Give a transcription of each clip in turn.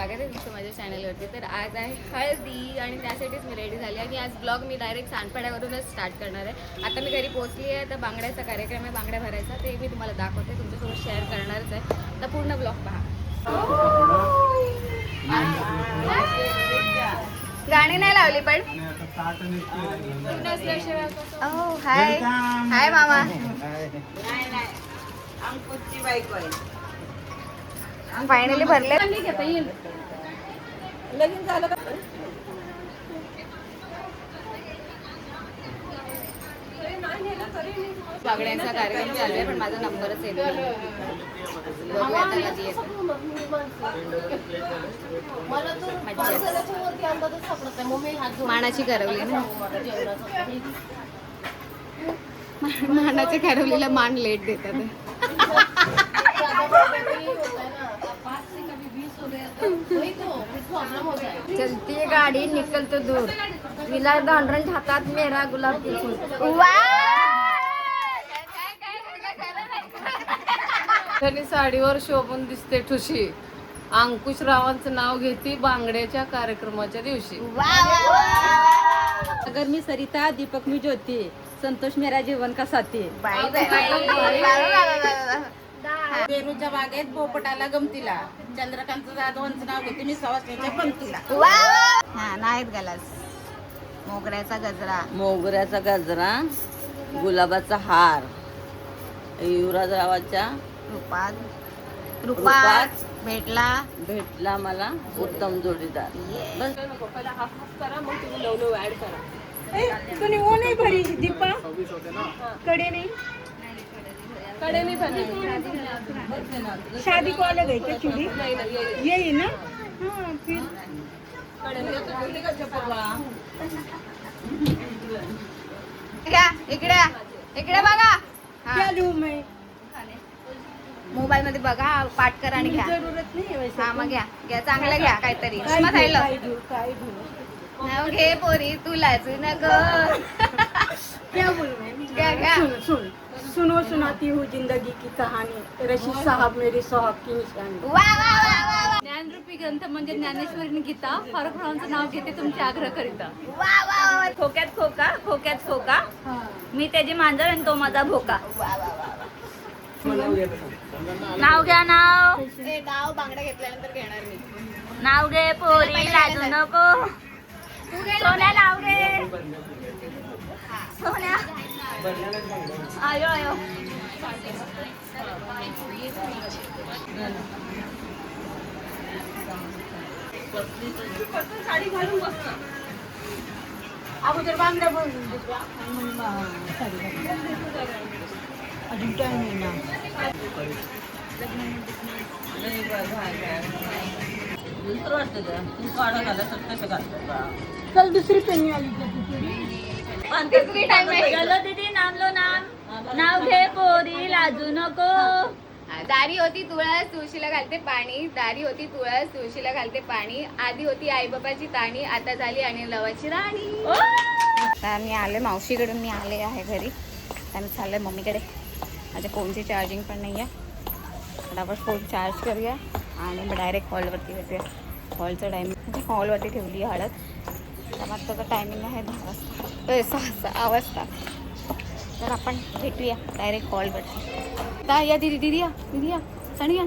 स्वागत आहे तुमचं माझ्या चॅनलवरती. तर आज आहे हळदी आणि त्यासाठीच मी रेडी झाली आणि आज ब्लॉग मी डायरेक्ट सांडपाड्यावरूनच स्टार्ट करणार आहे. आता मी घरी पोहोचली आहे, तर बांगड्याचा कार्यक्रम आहे, बांगड्या भरायचा, ते मी तुम्हाला दाखवते, तुमच्यासोबत शेअर करणारच आहे. तर पूर्ण ब्लॉग पहा. गाणी नाही लावली पण हाय हाय मामा. फायनली भरले. लगीन झालं का? बागड्यांचा कार्यक्रम चालू आहे, पण माझा नंबरच येतो. मानाची करवली ना, मानाच्या करवलीला मान लेट देतात. चलती है गाड़ी निकल तो दूर, विला डांडरन हातात मेरा गुलाब के फूल. त्यांनी साडीवर शोभून दिसते ठुशी. अंकुश रावांचं नाव घेते बांगड्याच्या कार्यक्रमाच्या दिवशी. अगर मी सरिता, दीपक मी ज्योती, संतोष मेरा जीवन का साथी. पेरूच्या बागेत पोपटाला गमतीला, चंद्रकांत जाधवांचं नाव घेते मी सवासण्याच्या पंक्तीला. हा नाहीत गलास. मोगऱ्याचा गजरा, मोगऱ्याचा गजरा, गुलाबाचा हार, युवराजरावाच्या रूपात भेटला मला उत्तम जोडीदार. बस तुम्ही ओ नाही भरी दीपा कडे नाही शादी को अलग है क्या चूड़ी यही ना. हाँ फिर इकडे बघा. क्या लूं मैं? मोबाईल मध्ये बघा, पाठ करा आणि घ्या. जरूरत नहीं है वैसे. हा मग घ्या चांगलं घ्या काहीतरी. काय नाव घे पोरी तुलाच नको. क्या बोलूं मैं? क्या? सुनो सुनाती हूँ जिंदगी की कहानी, रशीद साहब मेरे साहब की निशानी. वा. ज्ञानरूपी ग्रंथ म्हणजे ज्ञानेश्वरी गीता, फारुख रावांचं नाव घेते तुमचे आग्रह करिता. खोक्यात खोका, खोक्यात खोका, मी त्याची मांजर आणि तो माझा भोका. नाव घ्या नाव, नाव बांगड्या घेतल्यानंतर घेणार मी. नाव घे पोरी लाजू नको. सोन्या नाव घे, सोन्या. आयो आयो. साडी घालून बस. अगोदर बांगड्या बोलून अजून टाइम आहे ना. दुसरं वाटतं का तू काढा घाला तर कसं घालतो. कल दुसरी पेनी आली तिसरी टाइम आहे. चलो दीदी नाम लो नाम. नाव घे पोरी लाजू नको. दारी होती तुळस तुळशीला घालते पाणी, दारी होती तुळस तुळशीला घालते पाणी, आधी होती आई बाबाची ताणी, आता झाली आणि लवाची राणी. आता मी आले मावशीकडून, मी आले आहे घरी. त्यामुळे चाललंय मम्मीकडे. माझ्या फोनची चार्जिंग पण नाही आहे. फटाफट फोन चार्ज करूया आणि मग डायरेक्ट हॉलवरती भेटूया. हॉलचं टायमिंग म्हणजे हॉलवरती ठेवली आहे हळद. त्यामुळे त्याचं टायमिंग आहे 10 वाजता 6 वाजता. तर आपण भेटूया डायरेक्ट हॉलवरती. आता या दीदी या सणी या.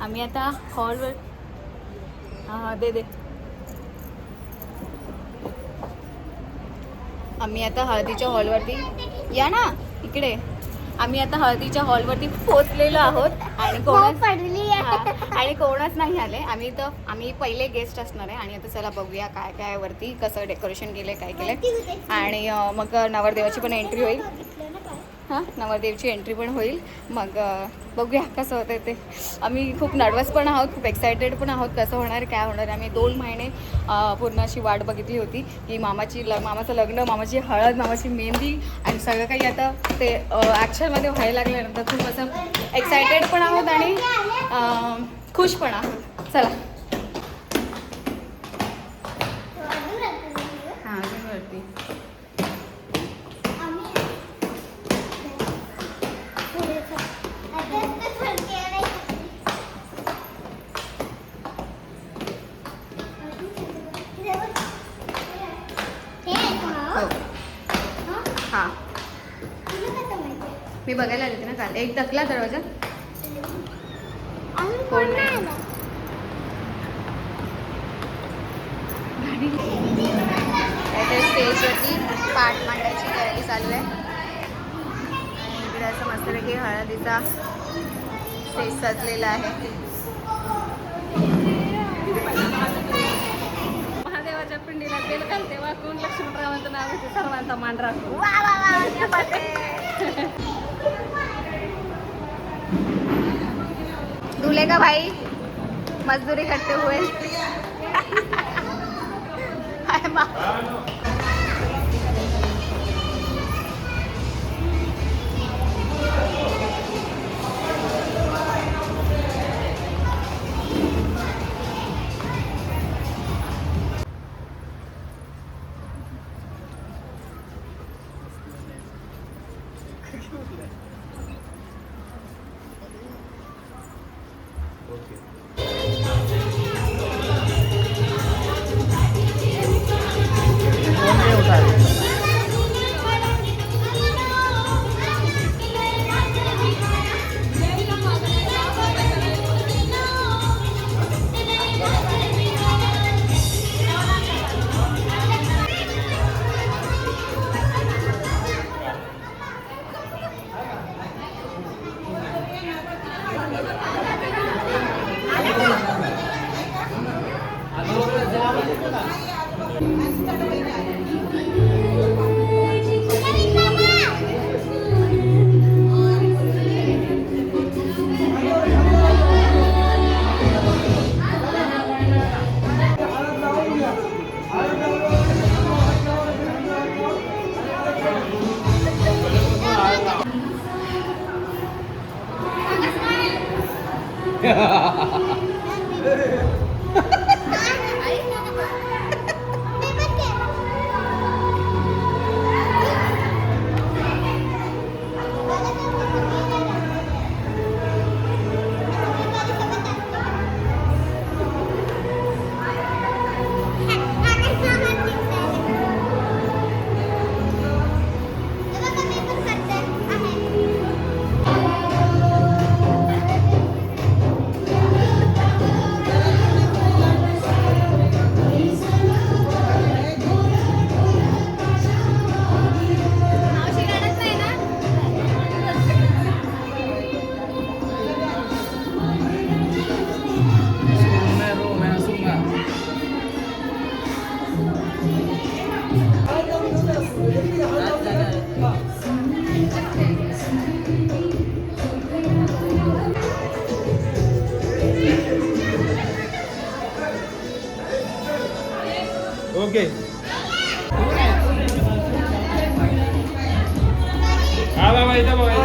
आम्ही आता हॉलवर दे आम्ही आता हळदीच्या हॉलवरती या ना इकडे. आम्ही आता हळदीच्या हॉलवरती पोहोचलेलो आहोत आणि कोणच नाही आले. आम्ही पहिले गेस्ट असणार आहे. आणि आता चला बघूया काय काय वरती कसं डेकोरेशन केलं काय केलं. आणि मग नवरदेवाची पण एंट्री होईल. हां नवरदेवची एंट्री पण होईल. मग बघूया कसं होतं ते. आम्ही खूप नर्वस पण आहोत, खूप एक्सायटेड पण आहोत कसं होणार काय होणार. आम्ही 2 महिने पूर्ण अशी वाट बघितली होती की मामाचं लग्न, मामाची हळद, मामाची मेहंदी आणि सगळं काही आता ते ॲक्शनमध्ये व्हायला लागल्यानंतर खूप असं एक्सायटेड पण आहोत आणि खुश पण आहोत. चला हां वरती बघायला आली होती ना काल. एक ढकला दरवाजा. कोण नाही. स्टेजवरती पाठ मांडायची तयारी चालू आहे. आणि इकडे असं मस्तपैकी हळदीचा स्टेज सजलेला आहे. महादेवाच्या पिंडीला तेल घालते वाकून लक्ष्मणरावांचं नाव घेते सर्वांचा मान राखतो. दूल्हे का भाई मजदूरी करते हुए हाय माँ. ओके हा बाबा इथं बघा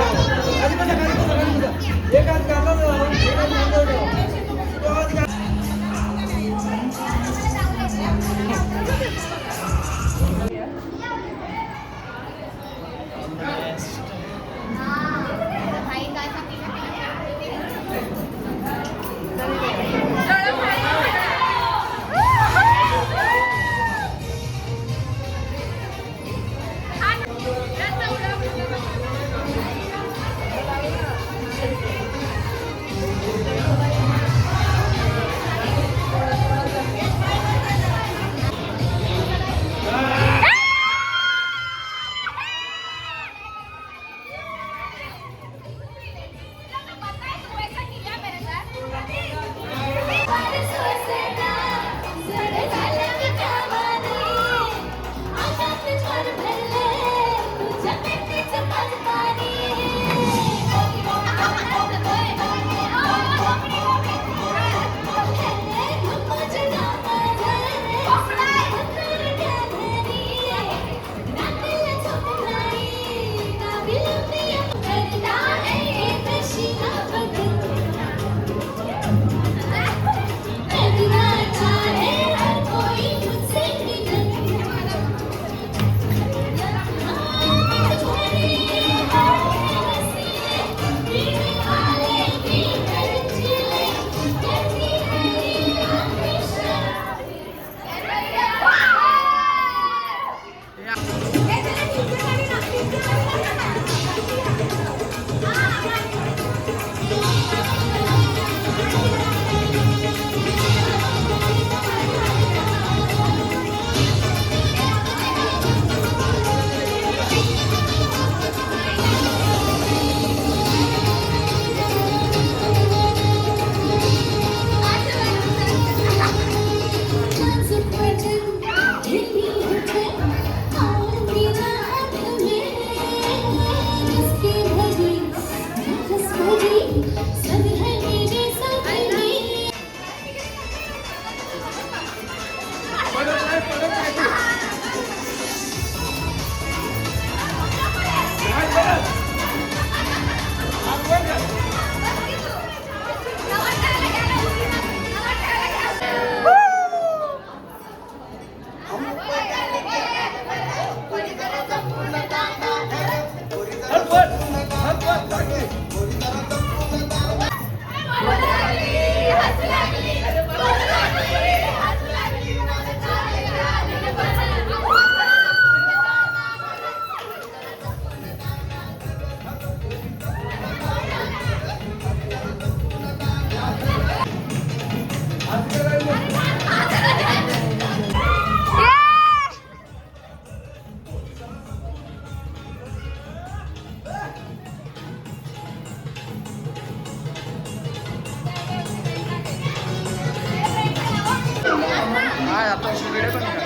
आता व्हिडिओ पण काढ.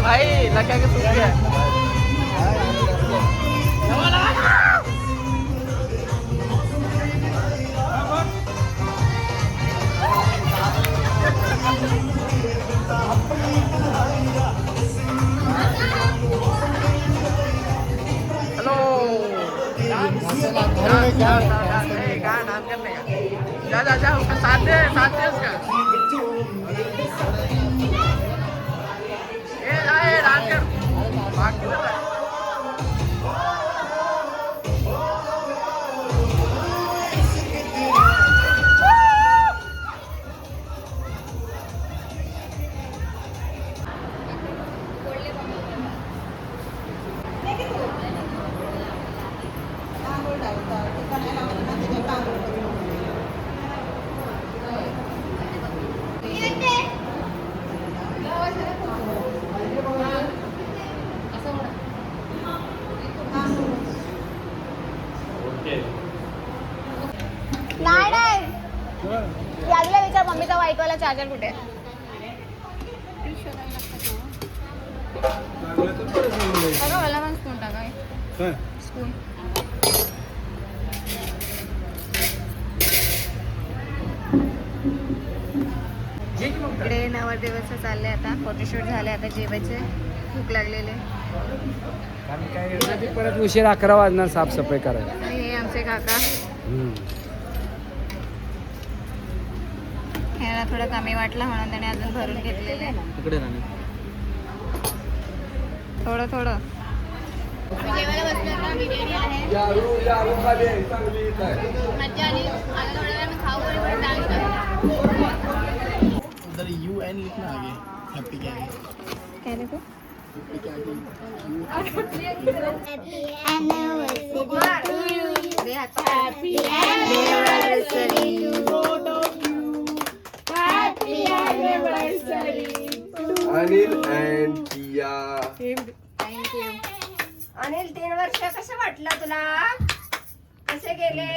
भाई लगा के सूख गया. डांस करने का जा उसका साथ दे उसका डांस कर भाग किधर है नाही यादीला विचार मम्मीचा व्हाईटवाला चार्जर कुठे आहे? टाका मला पण स्पून टाका स्पून. इकडे नवरदेवाचं चाललंय आता फोटोशूट झाले आता जेवायचे भूक लागलेले परत उशीर 11 वाजणार साफसफाई करायला. आणि हे आमचे काका ह्याला थोडं कमी वाटलं म्हणून त्याने अजून भरून घेतलेलं आहे थोडं थोडं. जेवायला बसलो आता बिर्याणी आहे मज्जा आली. आता थोड्या वेळा मी खाऊ बरोबर डान्स करतो. उधर UN लिखना आगे हैप्पी क्या है काय रे तू अनिल अँड किया. थँक्यू. अनिल 3 वर्ष कसं वाटलं तुला? कसे गेले?